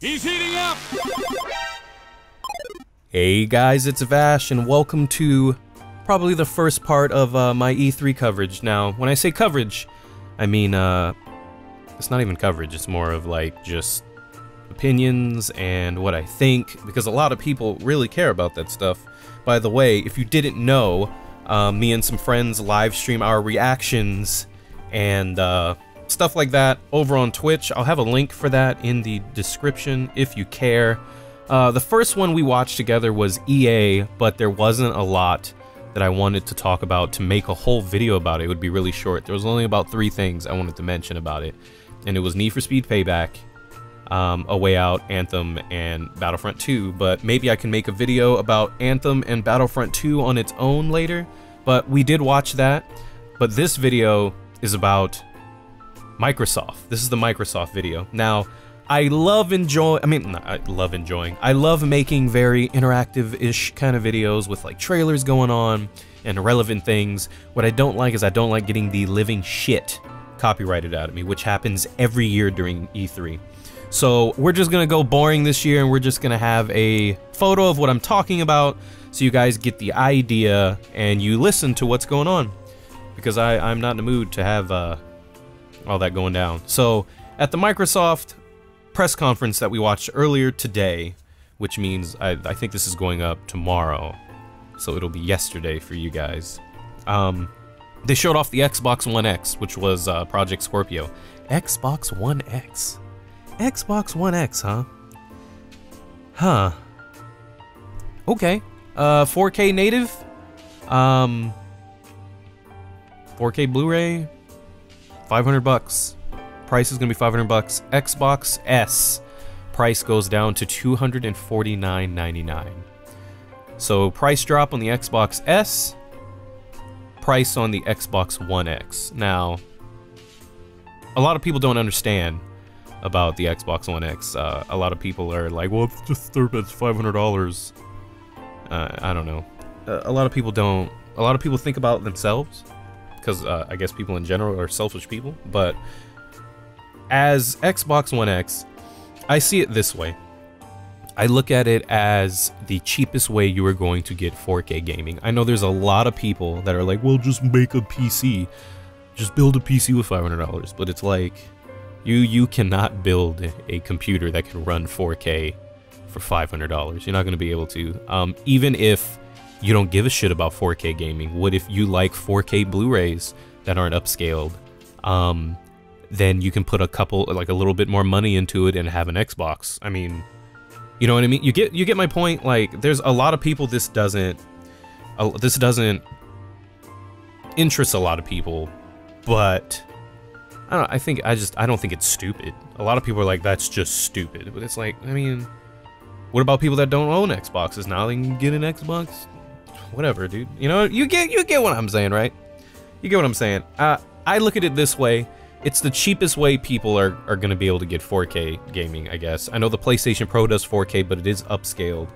He's heating up! Hey guys, it's Vash, and welcome to probably the first part of my E3 coverage. Now, when I say coverage, I mean, it's not even coverage, it's more of like just opinions and what I think, because a lot of people really care about that stuff. By the way, if you didn't know, me and some friends live stream our reactions and stuff like that over on Twitch. I'll have a link for that in the description if you care. The first one we watched together was EA, but there wasn't a lot that I wanted to talk about to make a whole video about it. It would be really short. There was only about 3 things I wanted to mention about it, and it was Need for Speed Payback, A Way Out, Anthem, and Battlefront 2, but maybe I can make a video about Anthem and Battlefront 2 on its own later, but we did watch that. But this video is about Microsoft. This is the Microsoft video. Now, I love making very interactive-ish kind of videos with like trailers going on and relevant things. What I don't like is I don't like getting the living shit copyrighted out of me, which happens every year during E3. So we're just gonna go boring this year, and we're just gonna have a photo of what I'm talking about so you guys get the idea and you listen to what's going on, because I'm not in the mood to have all that going down. So at the Microsoft press conference that we watched earlier today, which means I think this is going up tomorrow, so it'll be yesterday for you guys, they showed off the Xbox One X, which was Project Scorpio. Xbox One X. Xbox One X, huh? Huh. Okay. 4K native? 4K Blu-ray? $500. Price is gonna be $500. Xbox S price goes down to $249.99. So price drop on the Xbox S, price on the Xbox One X. Now, a lot of people don't understand about the Xbox One X. A lot of people are like, well, it's just it's $500. I don't know. A lot of people don't. A lot of people think about themselves, because I guess people in general are selfish people. But as Xbox One X, I see it this way. I look at it as the cheapest way you are going to get 4K gaming. I know there's a lot of people that are like, well, just make a PC. Just build a PC with $500. But it's like, you cannot build a computer that can run 4K for $500. You're not going to be able to. Even if you don't give a shit about 4K gaming, what if you like 4K Blu-rays that aren't upscaled? Then you can put a little bit more money into it and have an Xbox. I mean, you know what I mean? You get my point. Like, there's a lot of people this doesn't interest a lot of people, but I don't know, I don't think it's stupid. A lot of people are like, that's just stupid. But it's like, I mean, what about people that don't own Xboxes? Now they can get an Xbox? Whatever, dude. You know, you get what I'm saying, right? You get what I'm saying. I look at it this way. It's the cheapest way people are going to be able to get 4K gaming, I guess. I know the PlayStation Pro does 4K, but it is upscaled.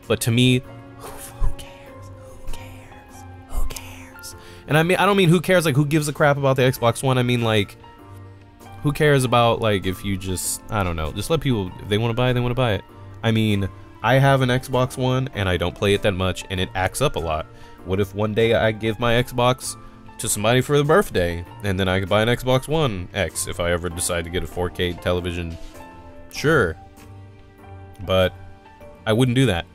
But to me, who cares? Who cares? Who cares? And I don't mean who cares, like who gives a crap about the Xbox One. I mean, like, who cares about, like, if you just, I don't know, just let people, if they want to buy it, they want to buy it. I mean, I have an Xbox One, and I don't play it that much, and it acts up a lot. What if one day I give my Xbox to somebody for their birthday, and then I could buy an Xbox One X if I ever decide to get a 4K television? Sure. But I wouldn't do that,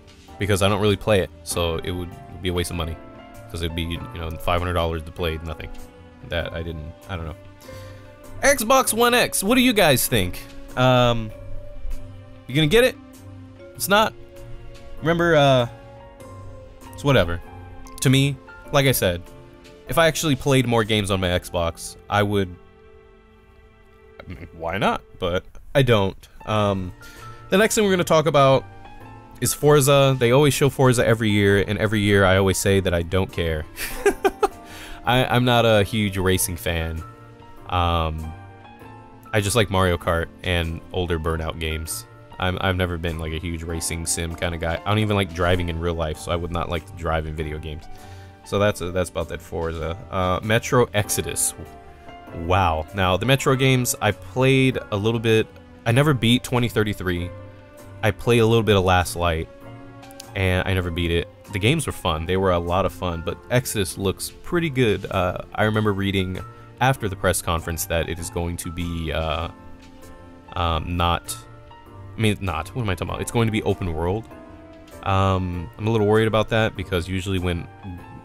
because I don't really play it, so it would be a waste of money. Because it'd be, you know, $500 to play nothing. That I don't know. Xbox One X, what do you guys think? You gonna get it? It's not. Remember, it's whatever. To me, like I said, if I actually played more games on my Xbox, I would. I mean, why not? But I don't. The next thing we're gonna talk about is Forza. They always show Forza every year, and every year I always say that I don't care. I'm not a huge racing fan. I just like Mario Kart and older Burnout games. I've never been like a huge racing sim kind of guy. I don't even like driving in real life, so I would not like to drive in video games. So that's about that Forza. Metro Exodus. Wow. Now, the Metro games, I played a little bit. I never beat 2033. I played a little bit of Last Light, and I never beat it. The games were fun. They were a lot of fun, but Exodus looks pretty good. I remember reading after the press conference that it is going to be what am I talking about? It's going to be open world. I'm a little worried about that because usually when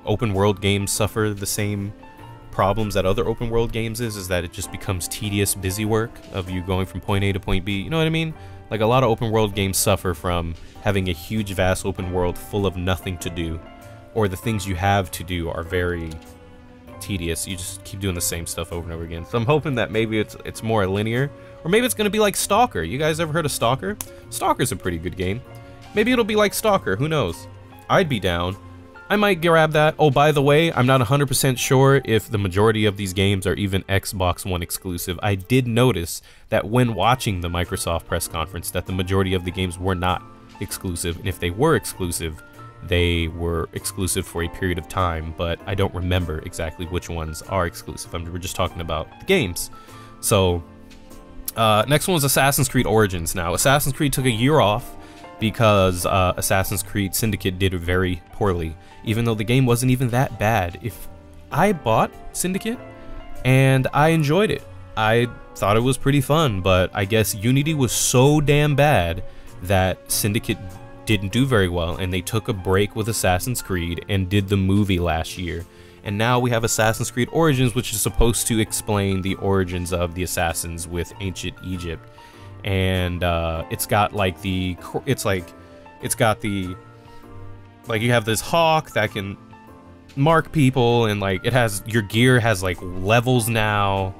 open world games suffer the same problems that other open world games is that it just becomes tedious, busy work of you going from point A to point B. You know what I mean? Like, a lot of open world games suffer from having a huge, vast open world full of nothing to do, or the things you have to do are very tedious. You just keep doing the same stuff over and over again. So I'm hoping that maybe it's more linear, or maybe it's gonna be like Stalker. You guys ever heard of Stalker? Stalker's a pretty good game. Maybe it'll be like Stalker. Who knows? I'd be down. I might grab that. Oh, by the way, I'm not 100% sure if the majority of these games are even Xbox One exclusive. I did notice that when watching the Microsoft press conference that the majority of the games were not exclusive, and if they were exclusive, they were exclusive for a period of time, but I don't remember exactly which ones are exclusive. We're just talking about the games. So, next one was Assassin's Creed Origins. Now, Assassin's Creed took a year off because Assassin's Creed Syndicate did very poorly, even though the game wasn't even that bad. If I bought Syndicate and I enjoyed it, I thought it was pretty fun, but I guess Unity was so damn bad that Syndicate didn't do very well, and they took a break with Assassin's Creed and did the movie last year. And now we have Assassin's Creed Origins, which is supposed to explain the origins of the assassins with ancient Egypt. And it's got like you have this hawk that can mark people, and like your gear has like levels now,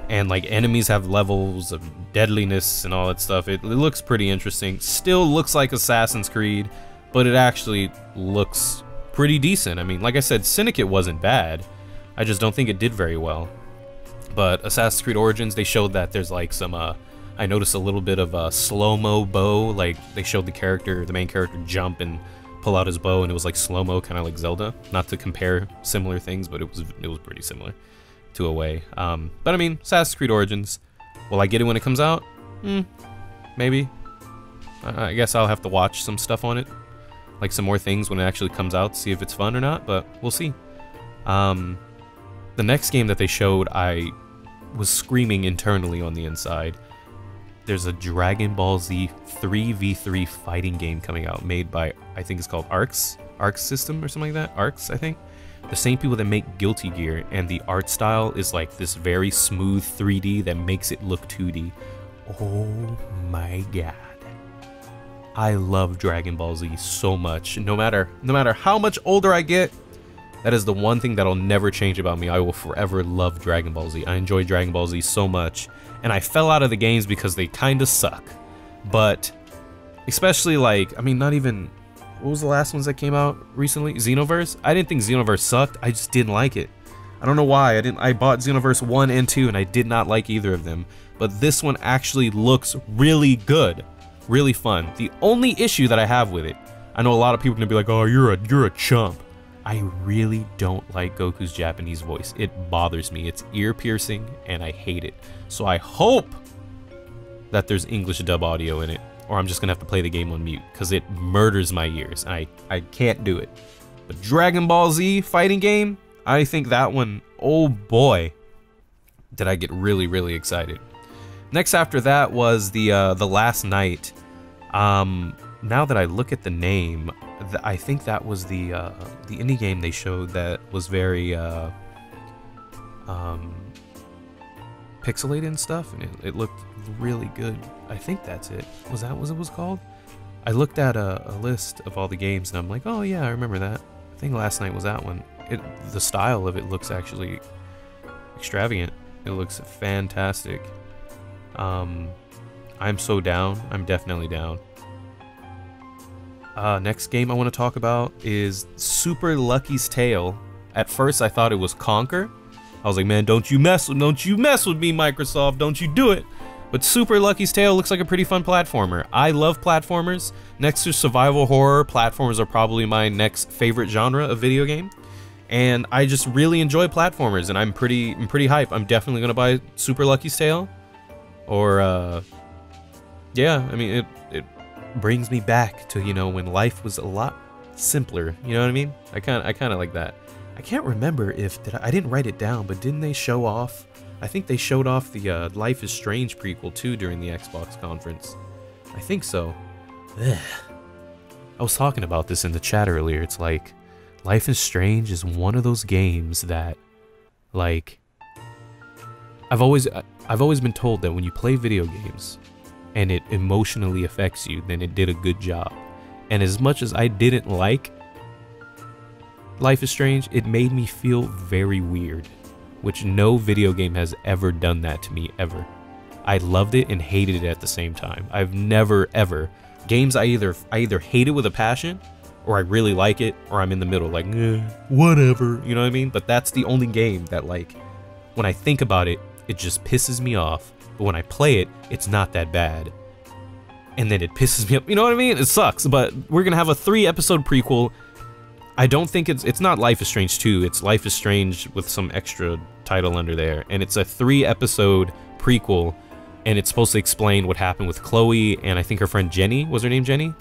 and like enemies have levels of deadliness and all that stuff. It looks pretty interesting. Still looks like Assassin's Creed, but it actually looks pretty decent. I mean, like I said, Syndicate wasn't bad. I just don't think it did very well. But Assassin's Creed Origins, they showed that there's like some I noticed a little bit of a slow-mo bow. Like, they showed the main character jump and pull out his bow, and it was like slow-mo, kind of like Zelda. Not to compare similar things, but it was pretty similar to a way. But I mean, Assassin's Creed Origins, will I get it when it comes out? Maybe. I guess I'll have to watch some stuff on it, like some more things when it actually comes out, see if it's fun or not, but we'll see. The next game that they showed, I was screaming internally on the inside. There's a Dragon Ball Z 3v3 fighting game coming out, made by, I think it's called Arc System or something like that. Arcs, I think. The same people that make Guilty Gear, and the art style is like this very smooth 3D that makes it look 2D. Oh my god. I love Dragon Ball Z so much. No matter how much older I get, that is the one thing that'll never change about me. I will forever love Dragon Ball Z. I enjoy Dragon Ball Z so much. And I fell out of the games because they kind of suck. But, especially like, I mean, not even, what was the last ones that came out recently? Xenoverse? I didn't think Xenoverse sucked, I just didn't like it. I don't know why, I bought Xenoverse 1 and 2 and I did not like either of them. But this one actually looks really good. Really fun. The only issue that I have with it, I know a lot of people are gonna be like, oh, you're a chump. I really don't like Goku's Japanese voice. It bothers me. It's ear-piercing, and I hate it. So I hope that there's English dub audio in it, or I'm just gonna have to play the game on mute, because it murders my ears, and I can't do it. But Dragon Ball Z fighting game, I think that one, oh boy, did I get really, really excited. Next after that was the Last Night. Now that I look at the name, I think that was the indie game they showed that was very pixelated and stuff, and it looked really good. I think that's it. Was that what it was called? I looked at a list of all the games, and I'm like, oh yeah, I remember that. I think Last Night was that one. The style of it looks actually extravagant. It looks fantastic. I'm so down. I'm definitely down. Next game I want to talk about is Super Lucky's Tale. At first I thought it was Conquer. I was like, man, don't you mess with me, Microsoft, don't you do it. But Super Lucky's Tale looks like a pretty fun platformer. I love platformers. Next to survival horror, platformers are probably my next favorite genre of video game. And I just really enjoy platformers, and I'm pretty hype. I'm definitely gonna buy Super Lucky's Tale. Or yeah, I mean brings me back to, you know, when life was a lot simpler. You know what I mean? I kind of like that. I can't remember if I didn't write it down, but didn't they show off? I think they showed off the Life is Strange prequel too during the Xbox conference. I think so. Ugh. I was talking about this in the chat earlier. It's like Life is Strange is one of those games that, like, I've always been told that when you play video games and it emotionally affects you, then it did a good job. And as much as I didn't like Life is Strange, it made me feel very weird, which no video game has ever done that to me, ever. I loved it and hated it at the same time. I've never, ever. Games I either hate it with a passion, or I really like it, or I'm in the middle, like, whatever, you know what I mean? But that's the only game that, like, when I think about it, it just pisses me off. But when I play it, it's not that bad. And then it pisses me up, you know what I mean? It sucks, but we're gonna have a 3-episode prequel. I don't think it's not Life is Strange 2, it's Life is Strange with some extra title under there. And it's a 3-episode prequel, and it's supposed to explain what happened with Chloe and I think her friend Jenny. Was her name Jenny?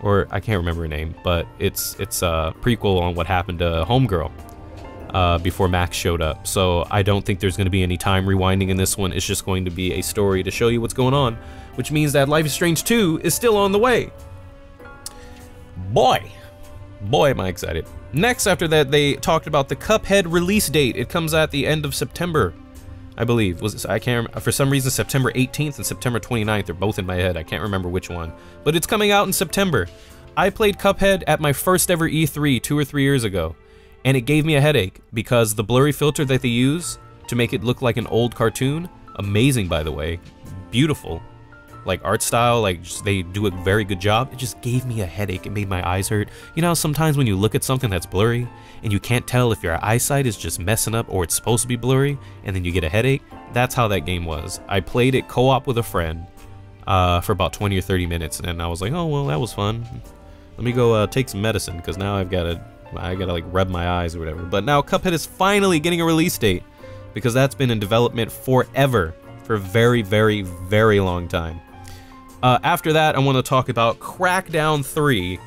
Or I can't remember her name, but it's a prequel on what happened to Homegirl before Max showed up. So I don't think there's going to be any time rewinding in this one. It's just going to be a story to show you what's going on, which means that Life is Strange 2 is still on the way. Boy, am I excited. Next, after that, they talked about the Cuphead release date. It comes at the end of September, I believe. I can't remember. For some reason, September 18th and September 29th are both in my head. I can't remember which one. But it's coming out in September. I played Cuphead at my first ever E3 2 or 3 years ago, and it gave me a headache because the blurry filter that they use to make it look like an old cartoon, amazing by the way, beautiful. Like art style, like they do a very good job. It just gave me a headache. It made my eyes hurt. You know, sometimes when you look at something that's blurry and you can't tell if your eyesight is just messing up or it's supposed to be blurry, and then you get a headache. That's how that game was. I played it co-op with a friend for about 20 or 30 minutes, and I was like, oh well, that was fun. Let me go take some medicine because now I gotta like rub my eyes or whatever. But now Cuphead is finally getting a release date because that's been in development forever, for a very, very, very long time. After that, I want to talk about Crackdown 3.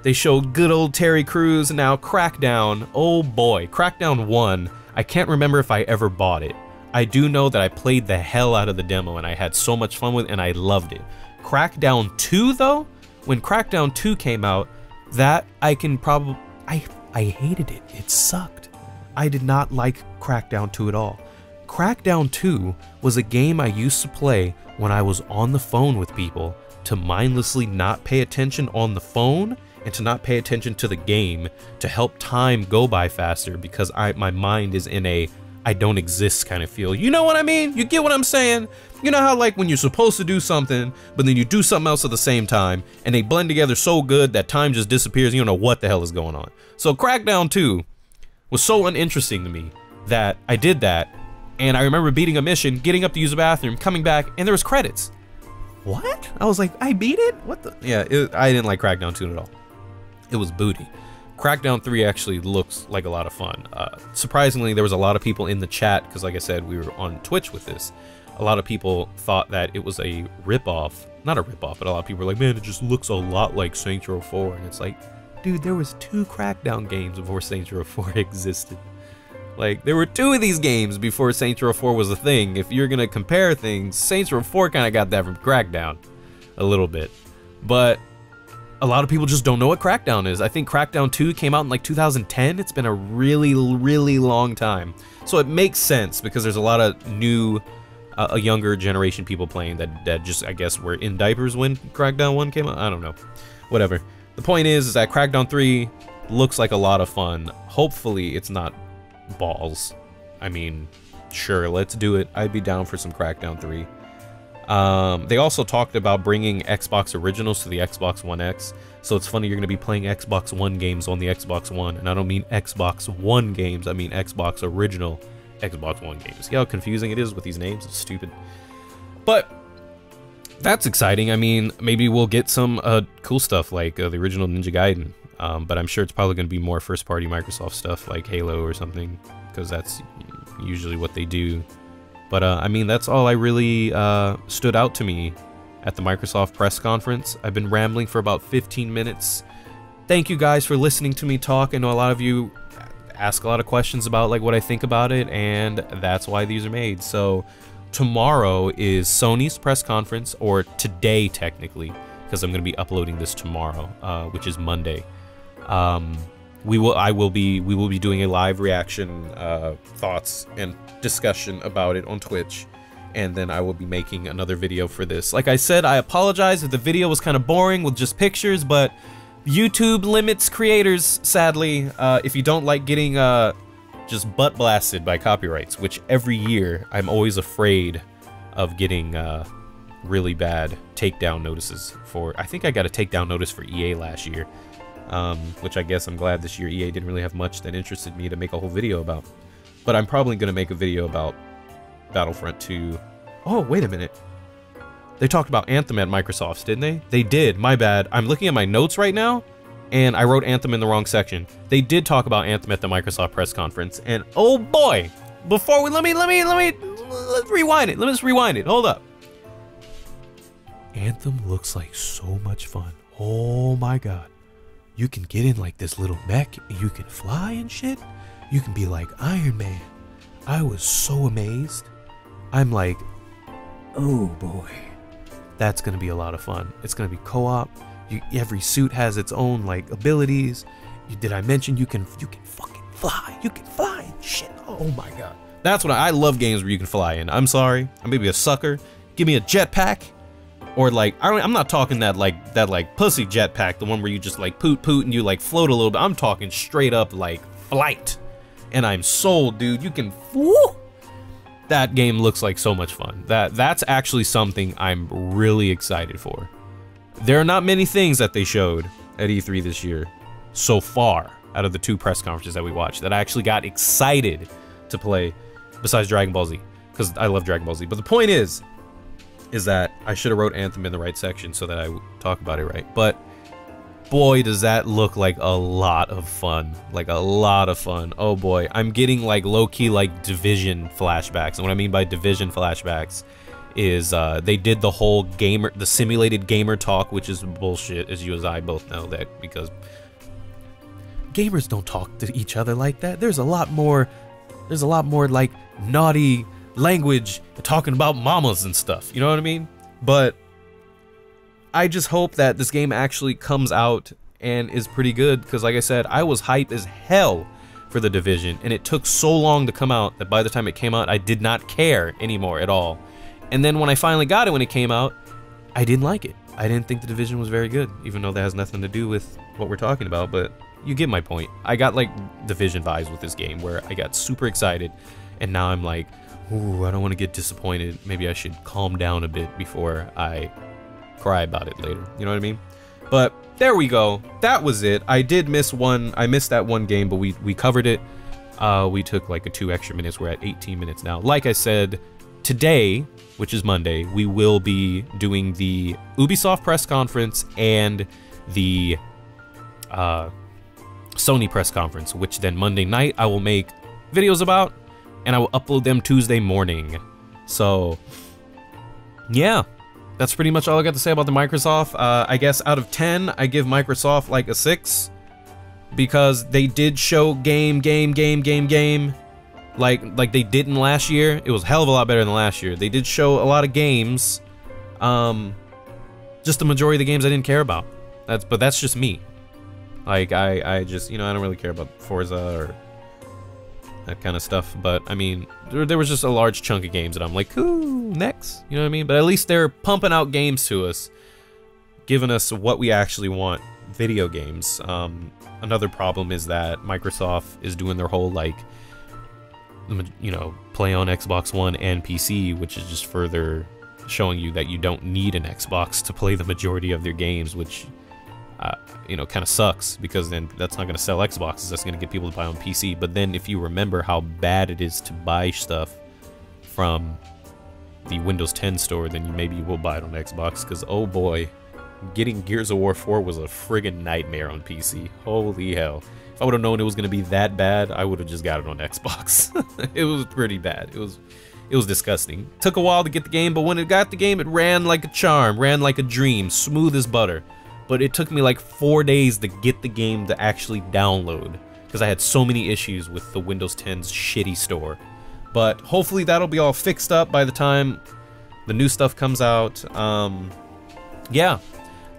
They showed good old Terry Crews, and now Crackdown. Oh boy, Crackdown 1. I can't remember if I ever bought it. I do know that I played the hell out of the demo, and I had so much fun with it, and I loved it. Crackdown 2, though? When Crackdown 2 came out, that I can probably... I hated it. It sucked. I did not like Crackdown 2 at all. Crackdown 2 was a game I used to play when I was on the phone with people, to mindlessly not pay attention on the phone and to not pay attention to the game, to help time go by faster because my mind is in a I don't exist kind of feel. You know what I mean? You get what I'm saying? You know how like when you're supposed to do something, but then you do something else at the same time, and they blend together so good that time just disappears and you don't know what the hell is going on. So Crackdown 2 was so uninteresting to me that I did that. And I remember beating a mission, getting up to use the bathroom, coming back, and there was credits. What? I was like, I beat it? What the? Yeah, I didn't like Crackdown 2 at all. It was booty. Crackdown 3 actually looks like a lot of fun. Surprisingly, there was a lot of people in the chat, because like I said, we were on Twitch with this. A lot of people thought that it was a ripoff. Not a ripoff, but a lot of people were like, man, it just looks a lot like Saints Row 4. And it's like, dude, there was 2 Crackdown games before Saints Row 4 existed. Like, there were 2 of these games before Saints Row 4 was a thing. If you're gonna compare things, Saints Row 4 kind of got that from Crackdown. A little bit. But a lot of people just don't know what Crackdown is. I think Crackdown 2 came out in like 2010. It's been a really, really long time. So it makes sense because there's a lot of new, a younger generation people playing that just, I guess, were in diapers when Crackdown 1 came out. I don't know. Whatever. The point is that Crackdown 3 looks like a lot of fun. Hopefully it's not balls. I mean, sure, let's do it. I'd be down for some Crackdown 3. They also talked about bringing Xbox originals to the Xbox One X. So it's funny, you're going to be playing Xbox One games on the Xbox One. And I don't mean Xbox One games, I mean Xbox original Xbox One games. See how confusing it is with these names? It's stupid. But that's exciting. I mean, maybe we'll get some cool stuff like the original Ninja Gaiden. But I'm sure it's probably going to be more first-party Microsoft stuff like Halo or something, because that's usually what they do. But I mean, that's all I really stood out to me at the Microsoft press conference. I've been rambling for about 15 minutes. Thank you guys for listening to me talk. I know a lot of you ask a lot of questions about like what I think about it, and that's why these are made. So tomorrow is Sony's press conference, or today technically, because I'm going to be uploading this tomorrow, which is Monday. We will be doing a live reaction, thoughts and discussion about it on Twitch, and then I will be making another video for this. Like I said, I apologize if the video was kind of boring with just pictures, but YouTube limits creators, sadly, if you don't like getting just butt blasted by copyrights, which every year I'm always afraid of getting really bad takedown notices for. I think I got a takedown notice for EA last year. Which I guess I'm glad this year EA didn't really have much that interested me to make a whole video about. But I'm probably going to make a video about Battlefront 2. Oh, wait a minute. They talked about Anthem at Microsoft's, didn't they? They did, my bad. I'm looking at my notes right now, and I wrote Anthem in the wrong section. They did talk about Anthem at the Microsoft press conference, and oh boy! Before we, let's rewind it. Let's rewind it, hold up. Anthem looks like so much fun. Oh my god. You can get in like this little mech and you can fly and shit. You can be like Iron Man. I was so amazed. I'm like, oh boy, that's gonna be a lot of fun. It's gonna be co-op. Every suit has its own like abilities. Did I mention you can fucking fly? You can fly and shit. Oh my god, that's what I love, games where you can fly in. I'm sorry, I'm maybe a sucker. Give me a jetpack. Or like, I'm not talking that like pussy jetpack, the one where you just like poot and you like float a little bit. I'm talking straight up like flight. And I'm sold, dude. You can, woo! That game looks like so much fun. That's actually something I'm really excited for. There are not many things that they showed at E3 this year so far, out of the 2 press conferences that we watched, that I actually got excited to play, besides Dragon Ball Z, because I love Dragon Ball Z. But the point is that I should have wrote Anthem in the right section so that I would talk about it right. But boy, does that look like a lot of fun. Like a lot of fun. Oh boy, I'm getting like low-key like Division flashbacks. And what I mean by Division flashbacks is they did the whole the simulated gamer talk, which is bullshit, as you as I both know that, because gamers don't talk to each other like that. There's a lot more like naughty language talking about mamas and stuff, you know what I mean? But I just hope that this game actually comes out and is pretty good, because like I said, I was hyped as hell for the Division, and it took so long to come out that by the time it came out I did not care anymore at all. And then when I finally got it when it came out, I didn't like it. I didn't think the Division was very good, even though that has nothing to do with what we're talking about, but you get my point. I got like Division vibes with this game, where I got super excited, and now I'm like, ooh, I don't want to get disappointed. Maybe I should calm down a bit before I cry about it later. You know what I mean? But there we go. That was it. I did miss one. I missed that one game, but we covered it. We took like 2 extra minutes. We're at 18 minutes now. Like I said, today, which is Monday, we will be doing the Ubisoft press conference and the Sony press conference, which then Monday night I will make videos about, and I will upload them Tuesday morning. So yeah, that's pretty much all I got to say about the Microsoft. I guess out of 10, I give Microsoft like a 6, because they did show game like they didn't last year. It was a hell of a lot better than last year. They did show a lot of games, just the majority of the games I didn't care about. But that's just me. Like I just, you know, I don't really care about Forza or that kind of stuff, but I mean, there was just a large chunk of games that I'm like, ooh, next, you know what I mean? But at least they're pumping out games to us, giving us what we actually want, video games. Another problem is that Microsoft is doing their whole, like, you know, play on Xbox One and PC, which is just further showing you that you don't need an Xbox to play the majority of their games, which, you know, kind of sucks, because then that's not going to sell Xboxes. That's going to get people to buy on PC. But then if you remember how bad it is to buy stuff from the Windows 10 store, then maybe you will buy it on Xbox, because oh boy, getting Gears of War 4 was a friggin' nightmare on PC. Holy hell. If I would have known it was going to be that bad, I would have just got it on Xbox. It was pretty bad. It was disgusting. Took a while to get the game, but when it got the game, it ran like a charm, ran like a dream, smooth as butter. But it took me like 4 days to get the game to actually download, because I had so many issues with the Windows 10's shitty store. But hopefully that'll be all fixed up by the time the new stuff comes out. Yeah,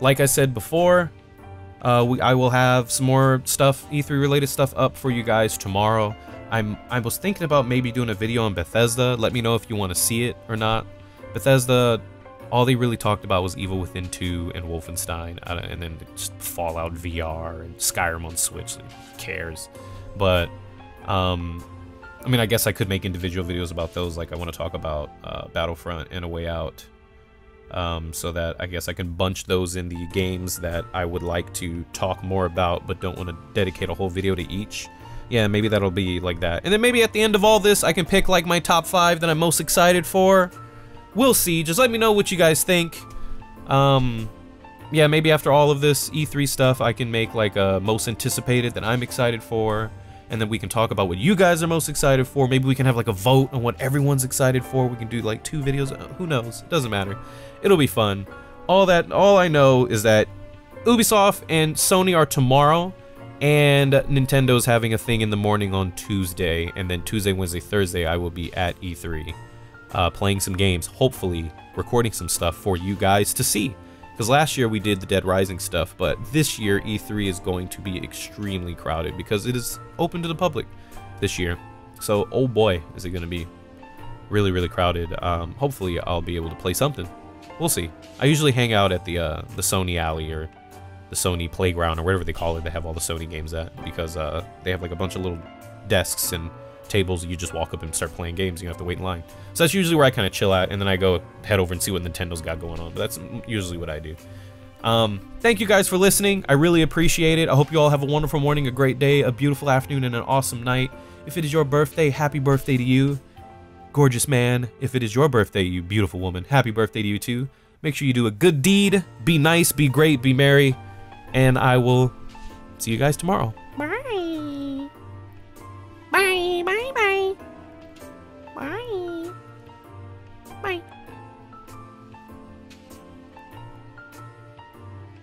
like I said before, I will have some more stuff, E3 related stuff up for you guys tomorrow. I was thinking about maybe doing a video on Bethesda. Let me know if you want to see it or not. Bethesda, all they really talked about was Evil Within 2 and Wolfenstein, and then just Fallout VR and Skyrim on Switch. Who cares? But I mean, I guess I could make individual videos about those. Like I want to talk about Battlefront and A Way Out, so that I guess I can bunch those in the games that I would like to talk more about, but don't want to dedicate a whole video to each. Yeah, maybe that'll be like that. And then maybe at the end of all this, I can pick like my top 5 that I'm most excited for. We'll see. Just let me know what you guys think. Yeah, maybe after all of this E3 stuff, I can make like a most anticipated that I'm excited for. And then we can talk about what you guys are most excited for. Maybe we can have like a vote on what everyone's excited for. We can do like 2 videos. Who knows? It doesn't matter. It'll be fun. All I know is that Ubisoft and Sony are tomorrow. And Nintendo's having a thing in the morning on Tuesday, and then Tuesday, Wednesday, Thursday, I will be at E3, playing some games, hopefully recording some stuff for you guys to see. Because last year we did the Dead Rising stuff, but this year E3 is going to be extremely crowded because it is open to the public this year. So, oh boy, is it going to be really, really crowded. Hopefully I'll be able to play something. We'll see. I usually hang out at the Sony Alley or the Sony Playground or whatever they call it. They have all the Sony games at, because they have like a bunch of little desks and tables. You just walk up and start playing games. You don't have to wait in line. So that's usually where I kind of chill at, and then I go head over and see what Nintendo's got going on. But that's usually what I do. Thank you guys for listening. I really appreciate it. I hope you all have a wonderful morning, a great day, a beautiful afternoon, and an awesome night. If it is your birthday, happy birthday to you, gorgeous man. If it is your birthday, you beautiful woman, happy birthday to you too. Make sure you do a good deed. Be nice, be great, be merry. And I will see you guys tomorrow. Bye. Bye, bye, bye. Bye.